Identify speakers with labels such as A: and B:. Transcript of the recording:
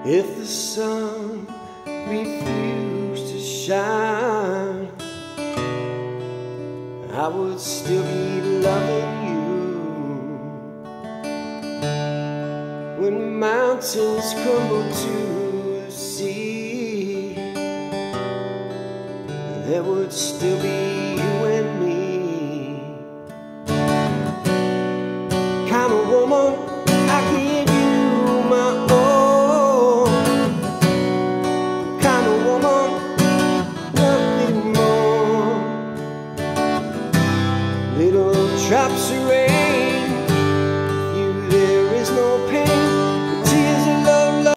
A: If the sun refused to shine, I would still be loving you. When the mountains crumble to the sea, there would still be